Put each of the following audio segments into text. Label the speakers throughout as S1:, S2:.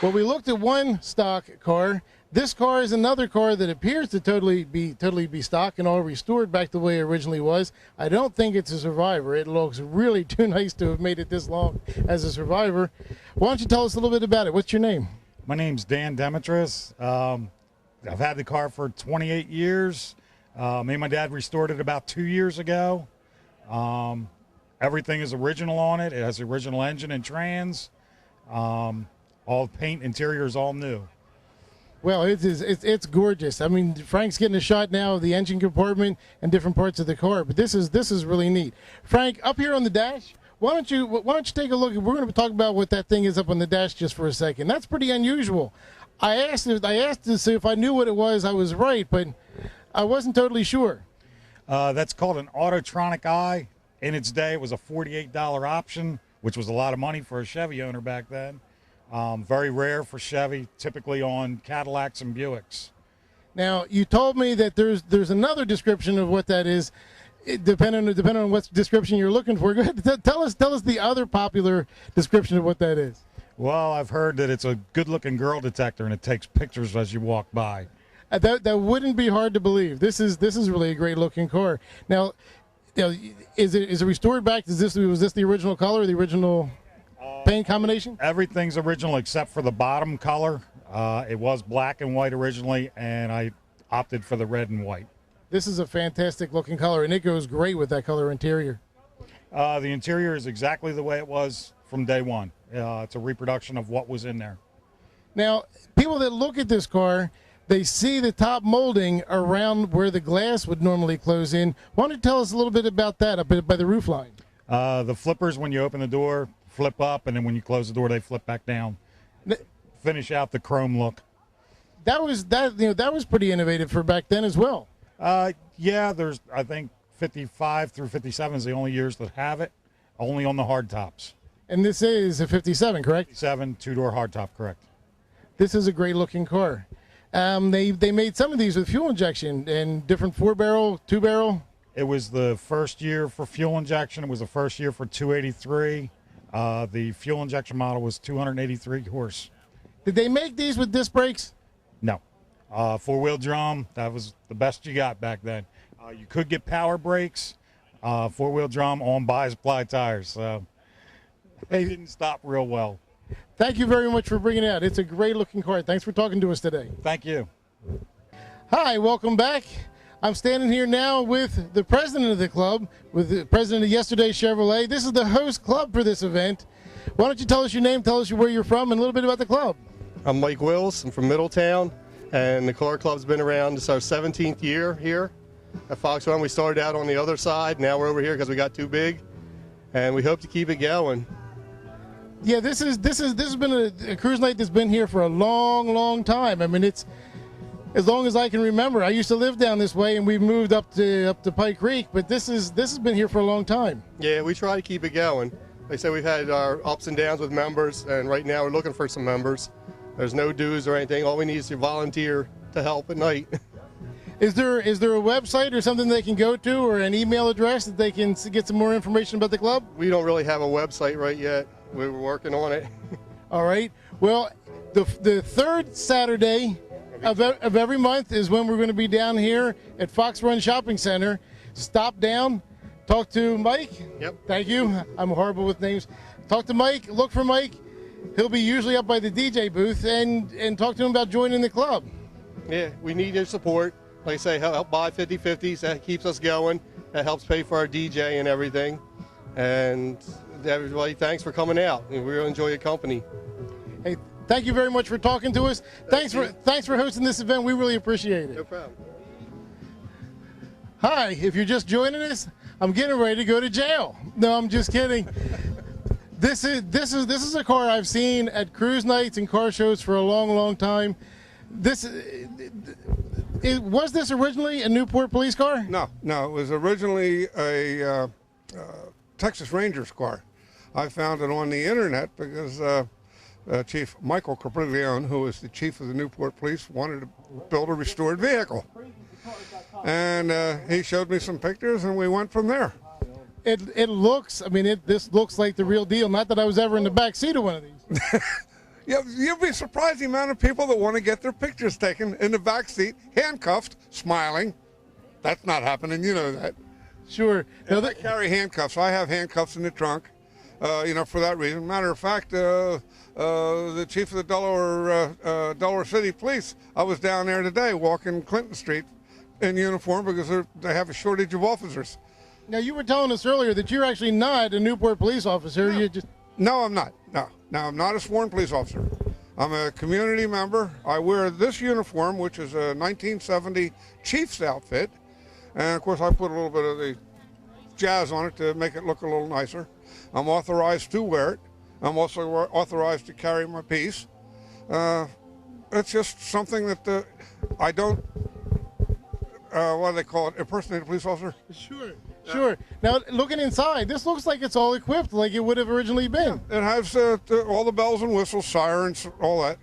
S1: Well, we looked at one stock car. This car is another car that appears to totally be stock and all restored back the way it originally was. I don't think it's a Survivor. It looks really too nice to have made it this long as a Survivor. Why don't you tell us a little bit about it? What's your name?
S2: My name's Dan Demetris. I've had the car for 28 years. Me and my dad restored it about 2 years ago. Everything is original on it. It has the original engine and trans. All paint, interior is all new.
S1: Well, it's gorgeous. I mean, Frank's getting a shot now of the engine compartment and different parts of the car, but this is really neat. Frank, up here on the dash, why don't you take a look? We're going to talk about what that thing is up on the dash just for a second. That's pretty unusual. I asked to see if I knew what it was. I was right, but I wasn't totally sure.
S2: That's called an Autotronic Eye. In its day, it was a $48 option, which was a lot of money for a Chevy owner back then. Very rare for Chevy, typically on Cadillacs and Buicks.
S1: Now, you told me that there's another description of what that is, depending on what description you're looking for. Go ahead, tell us the other popular description of what that is.
S2: Well, I've heard that it's a good-looking girl detector, and it takes pictures as you walk by.
S1: That wouldn't be hard to believe. This is really a great-looking car. Now, is it restored back? Was this the original color, the original paint combination?
S2: Everything's original except for the bottom color. It was black and white originally, and I opted for the red and white.
S1: This is a fantastic looking color, and it goes great with that color interior.
S2: The interior is exactly the way it was from day one. It's a reproduction of what was in there.
S1: Now, people that look at this car, they see the top molding around where the glass would normally close in. Why don't you tell us a little bit about that up by the roof line?
S2: The flippers, when you open the door, flip up, and then when you close the door, they flip back down. Finish out the chrome look.
S1: That was pretty innovative for back then as well.
S2: Yeah, there's, I think 55 through 57 is the only years that have it, only on the hard tops.
S1: And this is a 57, correct?
S2: 57, two-door hardtop, correct.
S1: This is a great-looking car. They made some of these with fuel injection and different 4-barrel, 2-barrel.
S2: It was the first year for fuel injection. It was the first year for 283. The fuel injection model was 283 horse.
S1: Did they make these with disc brakes?
S2: No. Four-wheel drum, that was the best you got back then. You could get power brakes, four-wheel drum on bi-ply tires. So they didn't stop real well.
S1: Thank you very much for bringing it out. It's a great-looking car. Thanks for talking to us today.
S2: Thank you.
S1: Hi, welcome back. I'm standing here now with the president of the club, with the president of Yesterday Chevrolet. This is the host club for this event. Why don't you tell us your name, tell us where you're from, and a little bit about the club.
S3: I'm Mike Wills. I'm from Middletown, and the car club's been around. It's our 17th year here at Fox Run. We started out on the other side. Now we're over here because we got too big, and we hope to keep it going.
S1: Yeah, this has been a cruise night that's been here for a long time. I mean, it's as long as I can remember. I used to live down this way, and we've moved up to Pike Creek, but this has been here for a long time.
S3: Yeah, we try to keep it going. Like I said, we've had our ups and downs with members, and right now we're looking for some members. There's no dues or anything. All we need is to volunteer to help at night.
S1: Is there a website or something they can go to, or an email address that they can get some more information about the club?
S3: We don't really have a website right yet. We're working on it.
S1: All right. Well, the third Saturday of every month is when we're going to be down here at Fox Run Shopping Center. Stop down, talk to Mike.
S3: Yep.
S1: Thank you. I'm horrible with names. Talk to Mike. Look for Mike. He'll be usually up by the DJ booth, and talk to him about joining the club.
S3: Yeah, we need your support. Like I say, help buy 50/50s. That keeps us going. That helps pay for our DJ and everything. And everybody, thanks for coming out. We really enjoy your company.
S1: Hey, thank you very much for talking to us. Thanks for hosting this event. We really appreciate it.
S3: No problem.
S1: Hi, if you're just joining us, I'm getting ready to go to jail. No, I'm just kidding. This is a car I've seen at cruise nights and car shows for a long time. Was this originally a Newport police car?
S4: No, it was originally a Texas Rangers car. I found it on the internet because Chief Michael Capriglione, who was the chief of the Newport Police, wanted to build a restored vehicle. And he showed me some pictures, and we went from there.
S1: It looks, I mean, this looks like the real deal. Not that I was ever in the back seat of one of these.
S4: You'll be surprised the amount of people that want to get their pictures taken in the back seat, handcuffed, smiling. That's not happening, you know that.
S1: Sure. Now,
S4: I carry handcuffs. I have handcuffs in the trunk, for that reason. Matter of fact, the chief of the Delaware City Police, I was down there today walking Clinton Street in uniform because they have a shortage of officers.
S1: now, you were telling us earlier that you're actually not a Newport police officer.
S4: No.
S1: You just
S4: No, I'm not. No, I'm not a sworn police officer. I'm a community member. I wear this uniform, which is a 1970 Chiefs outfit. And of course, I put a little bit of the jazz on it to make it look a little nicer. I'm authorized to wear it. I'm also authorized to carry my piece. It's just something that I don't, what do they call it, impersonate a police officer?
S1: Sure. Now, looking inside, this looks like it's all equipped like it would have originally been.
S4: It has all the bells and whistles, sirens, all that.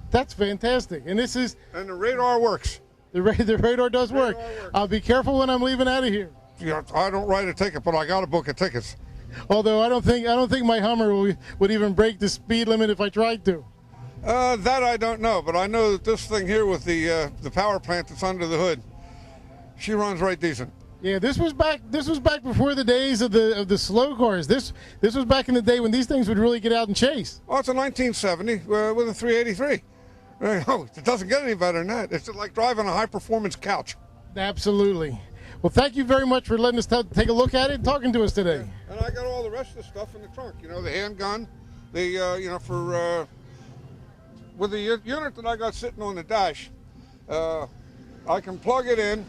S1: That's fantastic. And this is,
S4: And the radar works.
S1: the radar does work. I'll be careful when I'm leaving out of here.
S4: I don't write a ticket, but I got a book of tickets.
S1: Although I don't think my Hummer would even break the speed limit if I tried to.
S4: That I don't know, but I know that this thing here with the power plant that's under the hood, she runs right decent.
S1: Yeah, this was back before the days of the slow cars. This was back in the day when these things would really get out and chase.
S4: Oh, it's a 1970 with a 383. Oh, it doesn't get any better than that. It's like driving a high-performance couch.
S1: Absolutely. Well, thank you very much for letting us take a look at it and talking to us today.
S4: And I got all the rest of the stuff in the trunk. You know, the handgun, the with the unit that I got sitting on the dash, I can plug it in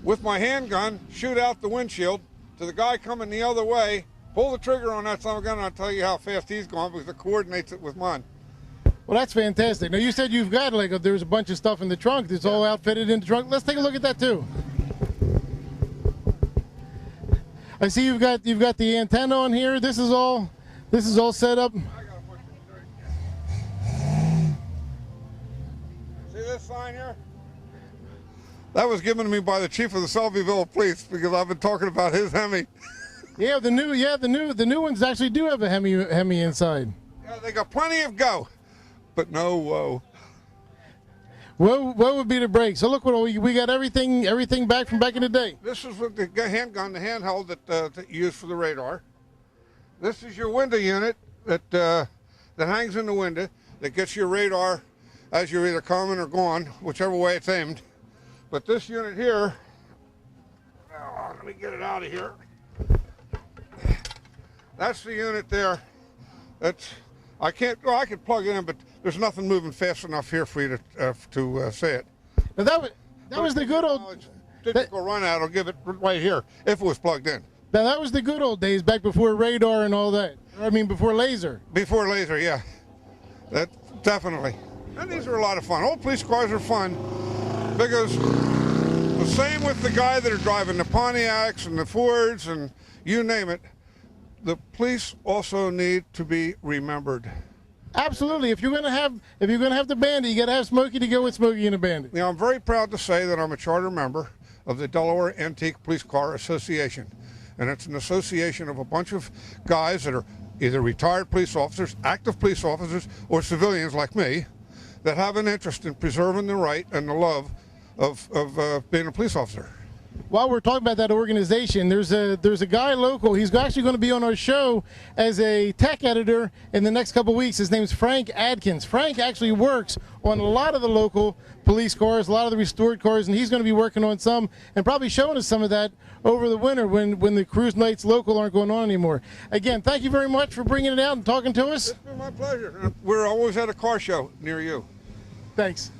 S4: with my handgun, shoot out the windshield to the guy coming the other way, pull the trigger on that son of a gun, and I'll tell you how fast he's going because it coordinates it with mine.
S1: Well, that's fantastic. Now, you said you've got there's a bunch of stuff in the trunk that's all outfitted in the trunk. Let's take a look at that too. I see you've got the antenna on here. This is all set up.
S4: I got a bunch of see this sign here? That was given to me by the chief of the Selbyville Police because I've been talking about his Hemi.
S1: Yeah, the new ones actually do have a Hemi inside.
S4: Yeah, they got plenty of go, but no whoa.
S1: What would be the break? So look, what we got everything back from back in the day.
S4: This is what the handgun, the handheld that you use for the radar. This is your window unit that hangs in the window that gets your radar as you're either coming or going, whichever way it's aimed. But this unit here, let me get it out of here. That's the unit there. I can plug it in, but there's nothing moving fast enough here for you to see it.
S1: Now that was the good old.
S4: Typical run out will give it right here if it was plugged in.
S1: Now that was the good old days back before radar and all that. I mean, before laser.
S4: Before laser, yeah. That definitely. And these are a lot of fun. Old police cars are fun because the same with the guy that are driving the Pontiacs and the Fords and you name it. The police also need to be remembered.
S1: Absolutely. If you're gonna have the bandit, you gotta have Smokey to go with Smokey and the Bandit.
S4: Now, I'm very proud to say that I'm a charter member of the Delaware Antique Police Car Association. And it's an association of a bunch of guys that are either retired police officers, active police officers, or civilians like me that have an interest in preserving the right and the love of being a police officer.
S1: While we're talking about that organization, there's a guy local. He's actually going to be on our show as a tech editor in the next couple weeks. His name's Frank Adkins. Frank actually works on a lot of the local police cars, a lot of the restored cars, and he's going to be working on some and probably showing us some of that over the winter when the cruise nights local aren't going on anymore. Again, thank you very much for bringing it out and talking to us.
S4: It's been my pleasure. We're always at a car show near you.
S1: Thanks.